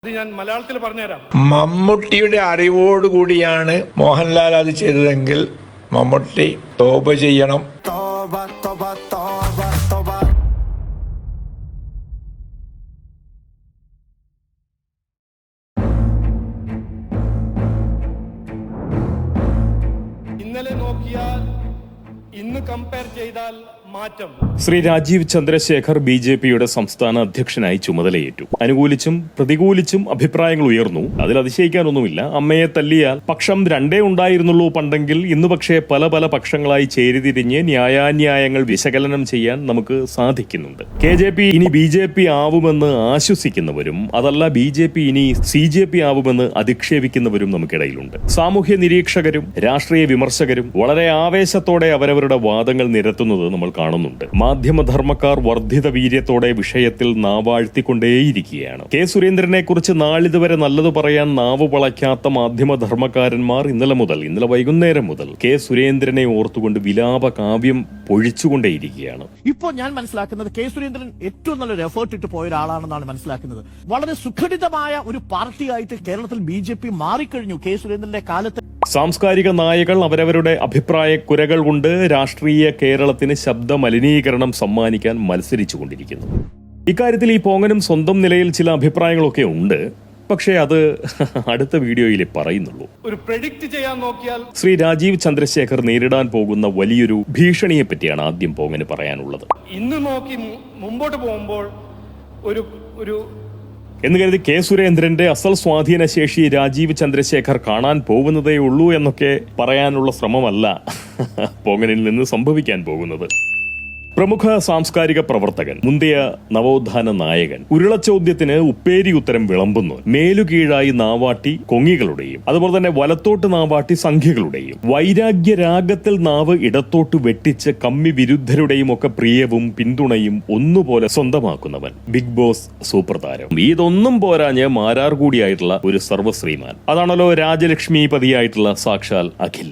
ഞാൻ മലയാളത്തിൽ പറഞ്ഞുതരാം. മമ്മൂട്ടിയുടെ അറിവോടുകൂടിയാണ് മോഹൻലാൽ അത് ചെയ്തതെങ്കിൽ മമ്മൂട്ടി തോപ ചെയ്യണം. ഇന്നലെ നോക്കിയാൽ ഇന്ന് കമ്പയർ ചെയ്താൽ മാറ്റം. ശ്രീ രാജീവ് ചന്ദ്രശേഖർ ബി.ജെ.പിയുടെ സംസ്ഥാന അധ്യക്ഷനായി ചുമതലയേറ്റു. അനുകൂലിച്ചും പ്രതികൂലിച്ചും അഭിപ്രായങ്ങൾ ഉയർന്നു. അതിൽ അതിശയിക്കാനൊന്നുമില്ല. അമ്മയെ തല്ലിയാൽ പക്ഷം രണ്ടേ ഉണ്ടായിരുന്നുള്ളൂ പണ്ടെങ്കിൽ ഇന്ന് പക്ഷേ പല പല പക്ഷങ്ങളായി ചേരിതിരിഞ്ഞ് ന്യായാന്യായങ്ങൾ വിശകലനം ചെയ്യാൻ നമുക്ക് സാധിക്കുന്നുണ്ട്. കെ.ജെ.പി ഇനി ബി.ജെ.പി ആവുമെന്ന് ആശ്വസിക്കുന്നവരും അതല്ല ബി.ജെ.പി ഇനി സി.ജെ.പി ആവുമെന്ന് അധിക്ഷേപിക്കുന്നവരും നമുക്കിടയിലുണ്ട്. സാമൂഹ്യ നിരീക്ഷകരും രാഷ്ട്രീയ വിമർശകരും വളരെ ആവേശത്തോടെ അവരവരുടെ വാദങ്ങൾ നിരത്തുന്നത് നമ്മൾ കാണുന്നുണ്ട്. മാധ്യമധർമ്മക്കാർ വർദ്ധിത വീര്യത്തോടെ വിഷയത്തിൽ നാവാഴ്ത്തിക്കൊണ്ടേയിരിക്കുകയാണ്. കെ സുരേന്ദ്രനെ കുറിച്ച് നാളിതുവരെ നല്ലത് പറയാൻ നാവ് വളയ്ക്കാത്ത മാധ്യമധർമ്മക്കാരന്മാർ ഇന്നലെ വൈകുന്നേരം മുതൽ കെ സുരേന്ദ്രനെ ഓർത്തുകൊണ്ട് വിലാപ കാവ്യം പൊഴിച്ചുകൊണ്ടേയിരിക്കുകയാണ്. ഇപ്പോൾ ഞാൻ മനസ്സിലാക്കുന്നത് കെ സുരേന്ദ്രൻ ഏറ്റവും നല്ലൊരു എഫേർട്ട് ഇട്ട് പോയ ഒരാളാണെന്നാണ് മനസ്സിലാക്കുന്നത്. വളരെ സുഘടിതമായ ഒരു പാർട്ടിയായിട്ട് കേരളത്തിൽ ബി.ജെ.പി മാറിക്കഴിഞ്ഞു കെ സുരേന്ദ്രന്റെ കാലത്ത്. സാംസ്കാരിക നായകൾ അവരവരുടെ അഭിപ്രായക്കുരകൾ കൊണ്ട് രാഷ്ട്രീയ കേരളത്തിന് ശബ്ദ മലിനീകരണം സമ്മാനിക്കാൻ മത്സരിച്ചുകൊണ്ടിരിക്കുന്നു. ഇക്കാര്യത്തിൽ ഈ പോങ്ങനും സ്വന്തം നിലയിൽ ചില അഭിപ്രായങ്ങളൊക്കെ ഉണ്ട്. പക്ഷേ അത് അടുത്ത വീഡിയോയിൽ പറയുന്നുള്ളൂ. ഒരു പ്രെഡിക്റ്റ് ചെയ്യാൻ നോക്കിയാൽ ശ്രീ രാജീവ് ചന്ദ്രശേഖർ നേരിടാൻ പോകുന്ന വലിയൊരു ഭീഷണിയെ പറ്റിയാണ് ആദ്യം പോങ്ങന് പറയാനുള്ളത്. ഇന്ന് നോക്കി മുമ്പോട്ട് പോകുമ്പോൾ ഒരു എന്ന് കരുതി കെ സുരേന്ദ്രന്റെ അസൽ സ്വാധീന ശേഷി രാജീവ് ചന്ദ്രശേഖർ കാണാൻ പോകുന്നതേ ഉള്ളൂ എന്നൊക്കെ പറയാനുള്ള ശ്രമമല്ല പോങ്ങനിൽ നിന്ന് സംഭവിക്കാൻ പോകുന്നത്. പ്രമുഖ സാംസ്കാരിക പ്രവർത്തകൻ, മുന്തിയ നവോത്ഥാന നായകൻ, ഉരുളച്ചോദ്യത്തിന് ഉപ്പേരി ഉത്തരം വിളമ്പുന്നു. മേലുകീഴായി നാവാട്ടി കൊങ്ങികളുടെയും അതുപോലെ തന്നെ വലത്തോട്ട് നാവാട്ടി സംഖ്യകളുടെയും വൈരാഗ്യരാഗത്തിൽ നാവ് ഇടത്തോട്ട് വെട്ടിച്ച് കമ്മി വിരുദ്ധരുടെയും ഒക്കെ പ്രിയവും പിന്തുണയും ഒന്നുപോലെ സ്വന്തമാക്കുന്നവൻ, ബിഗ് ബോസ് സൂപ്പർ താരം. ഇതൊന്നും പോരാഞ്ഞ് മാരാർ കൂടിയായിട്ടുള്ള ഒരു സർവ്വശ്രീമാൻ. അതാണല്ലോ രാജലക്ഷ്മിപതിയായിട്ടുള്ള സാക്ഷാൽ അഖിൽ.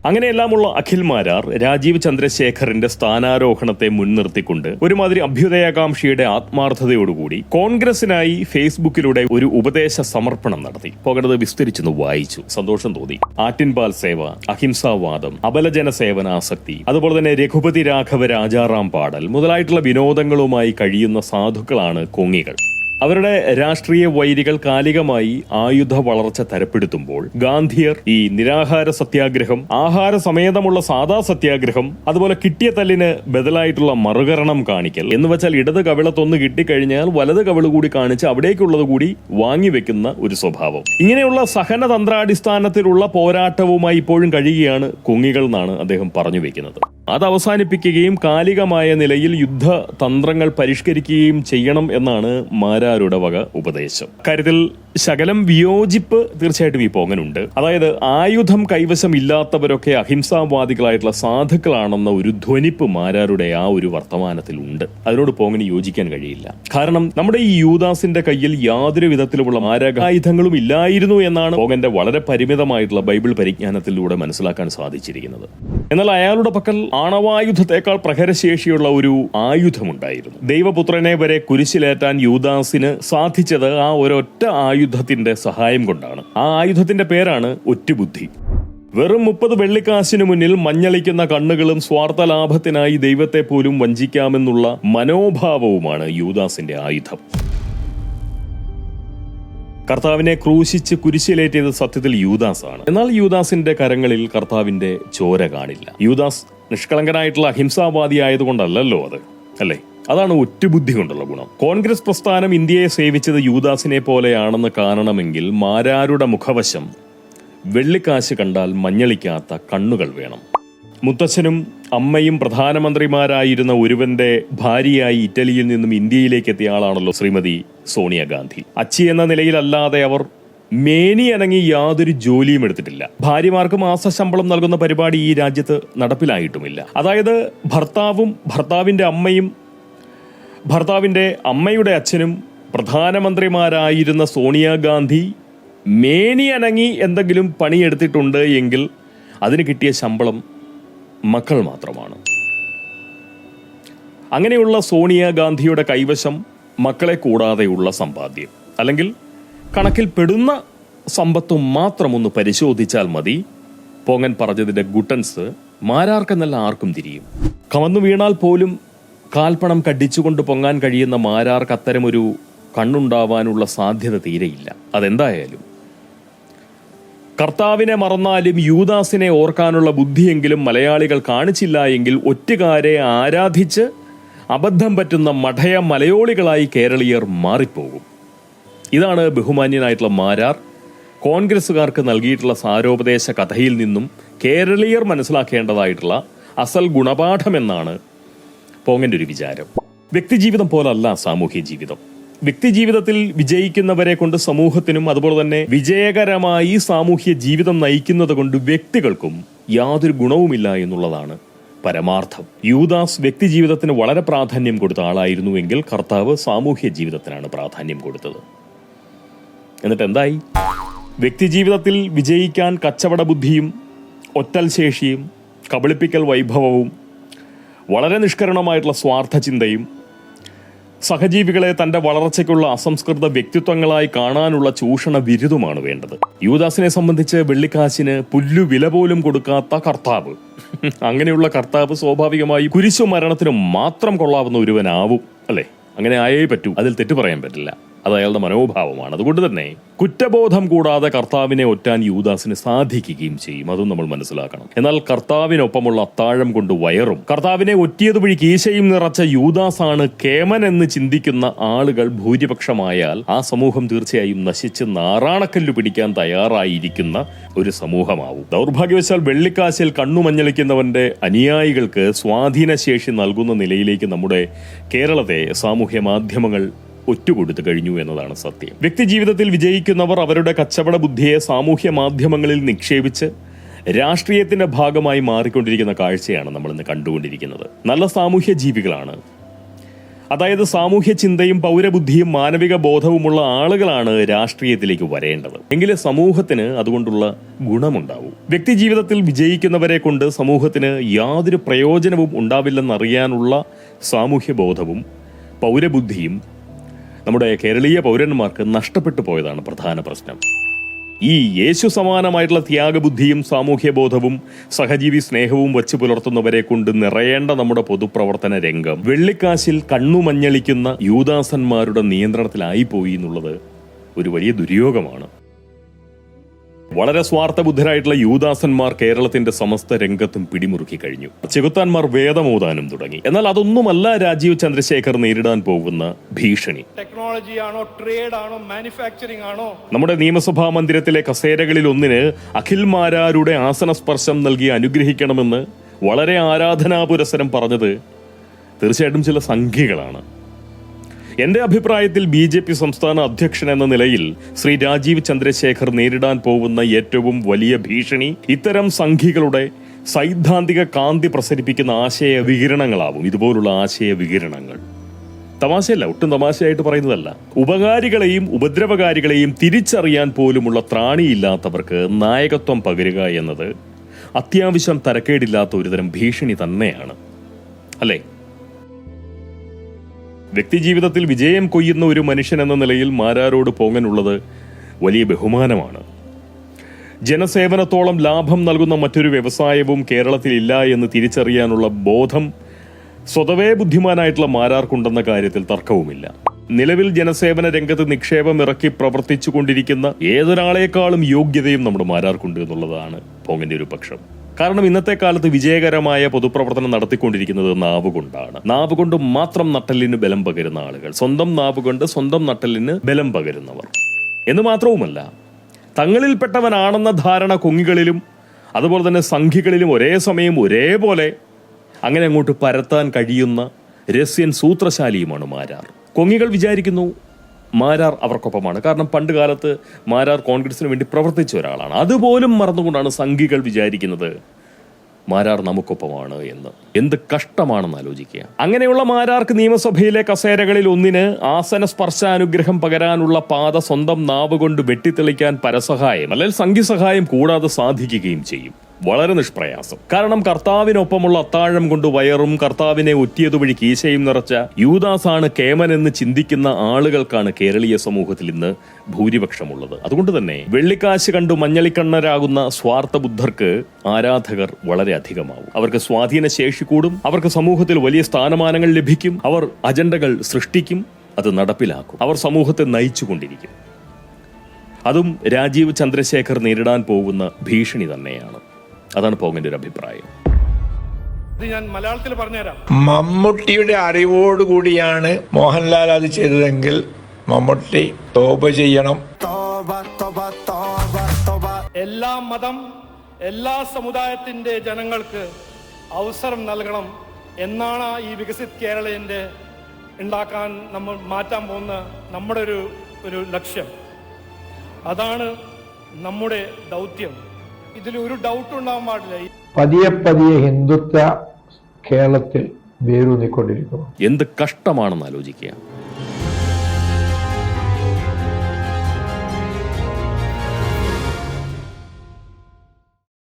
അങ്ങനെയെല്ലാമുള്ള അഖിൽ മാരാർ രാജീവ് ചന്ദ്രശേഖറിന്റെ സ്ഥാനാരോഹണത്തെ മുൻനിർത്തിക്കൊണ്ട് ഒരുമാതിരി അഭ്യുദയാകാംക്ഷിയുടെ ആത്മാർത്ഥതയോടുകൂടി കോൺഗ്രസിനായി ഫേസ്ബുക്കിലൂടെ ഒരു ഉപദേശ സമർപ്പണം നടത്തി. പോകണത് വിസ്തരിച്ചെന്ന് വായിച്ചു. സന്തോഷം തോന്നി. ആറ്റിൻപാൽ സേവ, അഹിംസാവാദം, അബലജന സേവനാസക്തി, അതുപോലെ തന്നെ രഘുപതി രാഘവ രാജാറാം പാടൽ മുതലായിട്ടുള്ള വിനോദങ്ങളുമായി കഴിയുന്ന സാധുക്കളാണ് കൊങ്ങികൾ. അവരുടെ രാഷ്ട്രീയ വൈരികൾ കാലികമായി ആയുധ വളർച്ച തരപ്പെടുത്തുമ്പോൾ ഗാന്ധിയർ ഈ നിരാഹാര സത്യാഗ്രഹം, ആഹാര സമേതമുള്ള സാധാ സത്യാഗ്രഹം, അതുപോലെ കിട്ടിയ തല്ലിന് ബദലായിട്ടുള്ള മറുകരണം കാണിക്കൽ എന്ന് വെച്ചാൽ ഇടത് കവിളത്തൊന്ന് കിട്ടിക്കഴിഞ്ഞാൽ വലത് കവിള് കൂടി കാണിച്ച് അവിടേക്കുള്ളത് കൂടി വാങ്ങിവെക്കുന്ന ഒരു സ്വഭാവം. ഇങ്ങനെയുള്ള സഹനതന്ത്രാടിസ്ഥാനത്തിലുള്ള പോരാട്ടവുമായി ഇപ്പോഴും കഴിയുകയാണ് കൊങ്ങികൾ എന്നാണ് അദ്ദേഹം പറഞ്ഞു വെക്കുന്നത്. അത് അവസാനിപ്പിക്കുകയും കാലികമായ നിലയിൽ യുദ്ധതന്ത്രങ്ങൾ പരിഷ്കരിക്കുകയും ചെയ്യണം എന്നാണ് മാരാരുടെ വക ഉപദേശം. കാര്യത്തിൽ ശകലം വിയോജിപ്പ് തീർച്ചയായിട്ടും ഈ പോങ്ങനുണ്ട്. അതായത് ആയുധം കൈവശം ഇല്ലാത്തവരൊക്കെ അഹിംസാവാദികളായിട്ടുള്ള സാധുക്കളാണെന്ന ഒരു ധ്വനിപ്പ് മാരാരുടെ ആ ഒരു വർത്തമാനത്തിൽ ഉണ്ട്. അതിനോട് പോങ്ങന് യോജിക്കാൻ കഴിയില്ല. കാരണം നമ്മുടെ ഈ യൂദാസിന്റെ കയ്യിൽ യാതൊരു വിധത്തിലുമുള്ള മാരകായുധങ്ങളും ഇല്ലായിരുന്നു എന്നാണ് പോങ്ങന്റെ വളരെ പരിമിതമായിട്ടുള്ള ബൈബിൾ പരിജ്ഞാനത്തിലൂടെ മനസ്സിലാക്കാൻ സാധിച്ചിരിക്കുന്നത്. എന്നാൽ അയാളുടെ പക്കൽ ആണവായുധത്തെക്കാൾ പ്രഹരശേഷിയുള്ള ഒരു ആയുധമുണ്ടായിരുന്നു. ദൈവപുത്രനെ വരെ കുരിശിലേറ്റാൻ യൂദാസിന് സാധിച്ചത് ആ ഒരൊറ്റ ആയുധത്തിന്റെ സഹായം കൊണ്ടാണ്. ആ ആയുധത്തിന്റെ പേരാണ് ഒറ്റുബുദ്ധി. വെറും 30 വെള്ളിക്കാശിനു മുന്നിൽ മഞ്ഞളിക്കുന്ന കണ്ണുകളും സ്വാർത്ഥ ലാഭത്തിനായി ദൈവത്തെ പോലും വഞ്ചിക്കാമെന്നുള്ള മനോഭാവവുമാണ് യൂദാസിന്റെ ആയുധം. കർത്താവിനെ ക്രൂശിച്ച് കുരിശിലേറ്റിയത് സത്യത്തിൽ യൂദാസാണ്. എന്നാൽ യൂദാസിന്റെ കരങ്ങളിൽ കർത്താവിന്റെ ചോര കാണില്ല. യൂദാസ് നിഷ്കളങ്കനായിട്ടുള്ള അഹിംസാവാദി ആയതുകൊണ്ടല്ലോ അത്, അല്ലേ? അതാണ് ഒറ്റുബുദ്ധി കൊണ്ടുള്ള ഗുണം. കോൺഗ്രസ് പ്രസ്ഥാനം ഇന്ത്യയെ സേവിച്ചത് യൂദാസിനെ പോലെയാണെന്ന് കാണണമെങ്കിൽ മാരാരുടെ മുഖവശം വെള്ളിക്കാശ് കണ്ടാൽ മഞ്ഞളിക്കാത്ത കണ്ണുകൾ വേണം. മുത്തച്ഛനും അമ്മയും പ്രധാനമന്ത്രിമാരായിരുന്ന ഒരുവന്റെ ഭാര്യയായി ഇറ്റലിയിൽ നിന്നും ഇന്ത്യയിലേക്ക് എത്തിയ ആളാണല്ലോ ശ്രീമതി സോണിയാഗാന്ധി. അച്ചി എന്ന നിലയിലല്ലാതെ അവർ മേനിയനങ്ങി യാതൊരു ജോലിയും എടുത്തിട്ടില്ല. ഭാര്യമാർക്ക് മാസശമ്പളം നൽകുന്ന പരിപാടി ഈ രാജ്യത്ത് നടപ്പിലായിട്ടുമില്ല. അതായത് ഭർത്താവും ഭർത്താവിന്റെ അമ്മയും ഭർത്താവിന്റെ അമ്മയുടെ അച്ഛനും പ്രധാനമന്ത്രിമാരായിരുന്ന സോണിയാഗാന്ധി മേനിയനങ്ങി എന്തെങ്കിലും പണിയെടുത്തിട്ടുണ്ട് എങ്കിൽ അതിന് കിട്ടിയ ശമ്പളം മക്കൾ മാത്രമാണ്. അങ്ങനെയുള്ള സോണിയാഗാന്ധിയുടെ കൈവശം മക്കളെ കൂടാതെയുള്ള സമ്പാദ്യം, അല്ലെങ്കിൽ കണക്കിൽ പെടുന്ന സമ്പത്തും മാത്രം ഒന്ന് പരിശോധിച്ചാൽ മതി, പോങ്ങൻ പറഞ്ഞതിന്റെ ഗുട്ടൻസ് മാരാർക്കെന്നല്ല ആർക്കും തിരിയും. കമന്നു വീണാൽ പോലും കാൽപ്പണം കടിച്ചുകൊണ്ട് പൊങ്ങാൻ കഴിയുന്ന മാരാർക്ക് അത്തരമൊരു കണ്ണുണ്ടാവാനുള്ള സാധ്യത തീരെയില്ല. അതെന്തായാലും കർത്താവിനെ മറന്നാലും യൂദാസിനെ ഓർക്കാനുള്ള ബുദ്ധിയെങ്കിലും മലയാളികൾ കാണിച്ചില്ല എങ്കിൽ ഒറ്റുകാരെ ആരാധിച്ച് അബദ്ധം പറ്റുന്ന മഠയ മലയോളികളായി കേരളീയർ മാറിപ്പോകും. ഇതാണ് ബഹുമാന്യനായിട്ടുള്ള മാരാർ കോൺഗ്രസുകാർക്ക് നൽകിയിട്ടുള്ള സാരോപദേശ കഥയിൽ നിന്നും കേരളീയർ മനസ്സിലാക്കേണ്ടതായിട്ടുള്ള അസൽ ഗുണപാഠമെന്നാണ് പോങ്ങന്റെ ഒരു വിചാരം. വ്യക്തിജീവിതം പോലല്ല സാമൂഹ്യ ജീവിതം. വ്യക്തിജീവിതത്തിൽ വിജയിക്കുന്നവരെ കൊണ്ട് സമൂഹത്തിനും അതുപോലെ തന്നെ വിജയകരമായി സാമൂഹ്യ ജീവിതം നയിക്കുന്നത് കൊണ്ട് വ്യക്തികൾക്കും യാതൊരു ഗുണവുമില്ല എന്നുള്ളതാണ് പരമാർത്ഥം. യൂദാസ് വ്യക്തിജീവിതത്തിന് വളരെ പ്രാധാന്യം കൊടുത്ത ആളായിരുന്നുവെങ്കിൽ കർത്താവ് സാമൂഹ്യ ജീവിതത്തിനാണ് പ്രാധാന്യം കൊടുത്തത്. എന്നിട്ട് എന്തായി? വ്യക്തിജീവിതത്തിൽ വിജയിക്കാൻ കച്ചവട ബുദ്ധിയും ഒറ്റൽ ശേഷിയും കബളിപ്പിക്കൽ വൈഭവവും വളരെ നിഷ്കരണമായിട്ടുള്ള സ്വാർത്ഥ ചിന്തയും സഹജീവികളെ തന്റെ വളർച്ചയ്ക്കുള്ള അസംസ്കൃത വ്യക്തിത്വങ്ങളായി കാണാനുള്ള ചൂഷണ വിരുദ്ധമാണ് വേണ്ടത്. യൂദാസിനെ സംബന്ധിച്ച് വെള്ളിക്കാശിന് പുല്ലു വില പോലും കൊടുക്കാത്ത കർത്താവ്, അങ്ങനെയുള്ള കർത്താവ് സ്വാഭാവികമായി കുരിശു മരണത്തിന് മാത്രം കൊള്ളാവുന്ന ഒരുവനാവും, അല്ലേ? അങ്ങനെ ആയേ പറ്റൂ, അതിൽ തെറ്റു പറയാൻ പറ്റില്ല. അത് അയാളുടെ മനോഭാവമാണ്. അതുകൊണ്ട് തന്നെ കുറ്റബോധം കൂടാതെ കർത്താവിനെ ഒറ്റാൻ യൂദാസിന് സാധിക്കുകയും ചെയ്യും. അതും നമ്മൾ മനസ്സിലാക്കണം. എന്നാൽ കർത്താവിനൊപ്പമുള്ള അത്താഴം കൊണ്ട് വയറും കർത്താവിനെ ഒറ്റിയത് വഴി കീശയും നിറച്ച യൂദാസാണ് കേമൻ എന്ന് ചിന്തിക്കുന്ന ആളുകൾ ഭൂരിപക്ഷമായാൽ ആ സമൂഹം തീർച്ചയായും നശിച്ച് നാറാണക്കല്ലു പിടിക്കാൻ തയ്യാറായിരിക്കുന്ന ഒരു സമൂഹമാവും. ദൗർഭാഗ്യവശാൽ വെള്ളിക്കാശിൽ കണ്ണുമഞ്ഞളിക്കുന്നവന്റെ അനുയായികൾക്ക് സ്വാധീനശേഷി നൽകുന്ന നിലയിലേക്ക് നമ്മുടെ കേരളത്തെ സാമൂഹ്യ മാധ്യമങ്ങൾ ഒറ്റുകൊടുത്തു കഴിഞ്ഞു എന്നതാണ് സത്യം. വ്യക്തിജീവിതത്തിൽ വിജയിക്കുന്നവർ അവരുടെ കച്ചവട ബുദ്ധിയെ സാമൂഹ്യ മാധ്യമങ്ങളിൽ നിക്ഷേപിച്ച് രാഷ്ട്രീയത്തിന്റെ ഭാഗമായി മാറിക്കൊണ്ടിരിക്കുന്ന കാഴ്ചയാണ് നമ്മൾ ഇന്ന് കണ്ടുകൊണ്ടിരിക്കുന്നത്. നല്ല സാമൂഹ്യ ജീവികളാണ്, അതായത് സാമൂഹ്യ ചിന്തയും പൗരബുദ്ധിയും മാനവിക ബോധവുമുള്ള ആളുകളാണ് രാഷ്ട്രീയത്തിലേക്ക് വരേണ്ടത്. എങ്കിലേ സമൂഹത്തിന് അതുകൊണ്ടുള്ള ഗുണമുണ്ടാവൂ. വ്യക്തിജീവിതത്തിൽ വിജയിക്കുന്നവരെ കൊണ്ട് സമൂഹത്തിന് യാതൊരു പ്രയോജനവും ഉണ്ടാവില്ലെന്നറിയാനുള്ള സാമൂഹ്യ ബോധവും പൗരബുദ്ധിയും നമ്മുടെ കേരളീയ പൗരന്മാർക്ക് നഷ്ടപ്പെട്ടു പോയതാണ് പ്രധാന പ്രശ്നം. ഈ യേശു സമാനമായിട്ടുള്ള ത്യാഗബുദ്ധിയും സാമൂഹ്യ ബോധവും സഹജീവി സ്നേഹവും വച്ചു പുലർത്തുന്നവരെ കൊണ്ട് നിറയേണ്ട നമ്മുടെ പൊതുപ്രവർത്തന രംഗം വെള്ളിക്കാശിൽ കണ്ണുമഞ്ഞളിക്കുന്ന യൂദാസന്മാരുടെ നിയന്ത്രണത്തിലായിപ്പോയി എന്നുള്ളത് ഒരു വലിയ ദുര്യോഗമാണ്. വളരെ സ്വാർത്ഥബുദ്ധരായിട്ടുള്ള യൂദാസന്മാർ കേരളത്തിന്റെ സമസ്ത രംഗത്തും പിടിമുറുക്കി കഴിഞ്ഞു. ചെകുത്താന്മാർ വേദമോതാനും തുടങ്ങി. എന്നാൽ അതൊന്നുമല്ല രാജീവ് ചന്ദ്രശേഖർ നേരിടാൻ പോകുന്ന ഭീഷണി. ടെക്നോളജി ആണോ, ട്രേഡ് ആണോ, മാനുഫാക്ചറിംഗ് ആണോ? നമ്മുടെ നിയമസഭാ മന്ദിരത്തിലെ കസേരകളിൽ ഒന്നിന് അഖിൽ മാരാരുടെ ആസനസ്പർശം നൽകി അനുഗ്രഹിക്കണമെന്ന് വളരെ ആരാധനാപുരസരം പറഞ്ഞത് തീർച്ചയായിട്ടും ചില സംഖ്യകളാണ്. എന്റെ അഭിപ്രായത്തിൽ BJP സംസ്ഥാന അധ്യക്ഷൻ എന്ന നിലയിൽ ശ്രീ രാജീവ് ചന്ദ്രശേഖർ നേരിടാൻ പോകുന്ന ഏറ്റവും വലിയ ഭീഷണി ഇത്തരം സംഖ്യകളുടെ സൈദ്ധാന്തിക കാന്തി പ്രസരിപ്പിക്കുന്ന ആശയ വികിരണങ്ങളാവും. ഇതുപോലുള്ള ആശയ വികിരണങ്ങൾ തമാശയല്ല, ഒട്ടും തമാശയായിട്ട് പറയുന്നതല്ല. ഉപകാരികളെയും ഉപദ്രവകാരികളെയും തിരിച്ചറിയാൻ പോലുമുള്ള ത്രാണിയില്ലാത്തവർക്ക് നായകത്വം പകരുക എന്നത് അത്യാവശ്യം തരക്കേടില്ലാത്ത ഒരുതരം ഭീഷണി തന്നെയാണ്, അല്ലേ? വ്യക്തിജീവിതത്തിൽ വിജയം കൊയ്യുന്ന ഒരു മനുഷ്യൻ എന്ന നിലയിൽ മാരാരോട് പോങ്ങനുള്ളത് വലിയ ബഹുമാനമാണ്. ജനസേവനത്തോളം ലാഭം നൽകുന്ന മറ്റൊരു വ്യവസായവും കേരളത്തിൽ ഇല്ല എന്ന് തിരിച്ചറിയാനുള്ള ബോധം സ്വതവേ ബുദ്ധിമാനായിട്ടുള്ള മാരാർക്കുണ്ടെന്ന കാര്യത്തിൽ തർക്കവുമില്ല. നിലവിൽ ജനസേവന രംഗത്ത് നിക്ഷേപം ഇറക്കി പ്രവർത്തിച്ചു കൊണ്ടിരിക്കുന്ന ഏതൊരാളെക്കാളും യോഗ്യതയും നമ്മുടെ മാരാർക്കുണ്ട് എന്നുള്ളതാണ് പോങ്ങന്റെ ഒരു പക്ഷം. കാരണം ഇന്നത്തെ കാലത്ത് വിജയകരമായ പൊതുപ്രവർത്തനം നടത്തിക്കൊണ്ടിരിക്കുന്നത് നാവുകൊണ്ടാണ്. നാവുകൊണ്ട് മാത്രം നട്ടലിന് ബലം പകരുന്ന ആളുകൾ, സ്വന്തം നാവുകൊണ്ട് സ്വന്തം നട്ടലിന് ബലം പകരുന്നവർ എന്ന് മാത്രവുമല്ല, തങ്ങളിൽപ്പെട്ടവനാണെന്ന ധാരണ കൊങ്ങികളിലും അതുപോലെ തന്നെ സംഘികളിലും ഒരേ സമയം ഒരേപോലെ അങ്ങനെ അങ്ങോട്ട് പരത്താൻ കഴിയുന്ന രസ്യൻ സൂത്രശാലിയുമാണ് മാരാർ. കൊങ്ങികൾ വിചാരിക്കുന്നു മാരാർ അവർക്കൊപ്പമാണ്. കാരണം പണ്ട് കാലത്ത് മാരാർ കോൺഗ്രസിന് വേണ്ടി പ്രവർത്തിച്ച ഒരാളാണ്. അതുപോലും മറന്നുകൊണ്ടാണ് സംഘികൾ വിചാരിക്കുന്നത് മാരാർ നമുക്കൊപ്പമാണ് എന്ന്. എന്ത് കഷ്ടമാണെന്ന് ആലോചിക്കുക. അങ്ങനെയുള്ള മാരാർക്ക് നിയമസഭയിലെ കസേരകളിൽ ഒന്നിന് ആസന സ്പർശാനുഗ്രഹം പകരാനുള്ള പാത സ്വന്തം നാവ് കൊണ്ട് വെട്ടിത്തെളിക്കാൻ പരസഹായം അല്ലെങ്കിൽ സംഘി സഹായം കൂടാതെ സാധിക്കുകയും ചെയ്യും. വളരെ നിഷ്പ്രയാസം. കാരണം കർത്താവിനൊപ്പമുള്ള അത്താഴം കൊണ്ട് വയറും കർത്താവിനെ ഒറ്റിയതുവഴി കീശയും നിറച്ച യൂദാസാണ് കേമൻ എന്ന് ചിന്തിക്കുന്ന ആളുകൾക്കാണ് കേരളീയ സമൂഹത്തിൽ ഇന്ന് ഭൂരിപക്ഷമുള്ളത്. അതുകൊണ്ട് തന്നെ വെള്ളിക്കാശ് കണ്ടു മഞ്ഞളിക്കണ്ണരാകുന്ന സ്വാർത്ഥ ബുദ്ധർക്ക് ആരാധകർ വളരെ അധികമാവും. അവർക്ക് സ്വാധീന ശേഷി കൂടും, അവർക്ക് സമൂഹത്തിൽ വലിയ സ്ഥാനമാനങ്ങൾ ലഭിക്കും, അവർ അജണ്ടകൾ സൃഷ്ടിക്കും, അത് നടപ്പിലാക്കും, അവർ സമൂഹത്തെ നയിച്ചുകൊണ്ടിരിക്കും. അതും രാജീവ് ചന്ദ്രശേഖർ നേരിടാൻ പോകുന്ന ഭീഷണി തന്നെയാണ്. അതാണ് പോങ്ങന്റെ ഒരു അഭിപ്രായം. ഇത് ഞാൻ മലയാളത്തിൽ പറഞ്ഞുതരാം. മമ്മൂട്ടിയുടെ അറിവോടുകൂടിയാണ് മോഹൻലാൽ അത് ചെയ്തതെങ്കിൽ മമ്മൂട്ടി തോപ ചെയ്യണം. എല്ലാ മതം, എല്ലാ സമുദായത്തിന്റെ ജനങ്ങൾക്ക് അവസരം നൽകണം എന്നാണ് ഈ വികസിത് കേരളത്തിന്റെ ഉണ്ടാക്കാൻ നമ്മൾ മാറ്റാൻ പോകുന്ന നമ്മുടെ ഒരു ലക്ഷ്യം. അതാണ് നമ്മുടെ ദൗത്യം. ഇതിൽ ഒരു ഡൗട്ട് ഉണ്ടാകാൻ പാടില്ല. പതിയെ പതിയെ ഹിന്ദുത്വ കേരളത്തിൽ വേരൂന്നിക്കൊണ്ടിരിക്കുന്നു. എന്ത് കഷ്ടമാണെന്ന് ആലോചിക്കുക.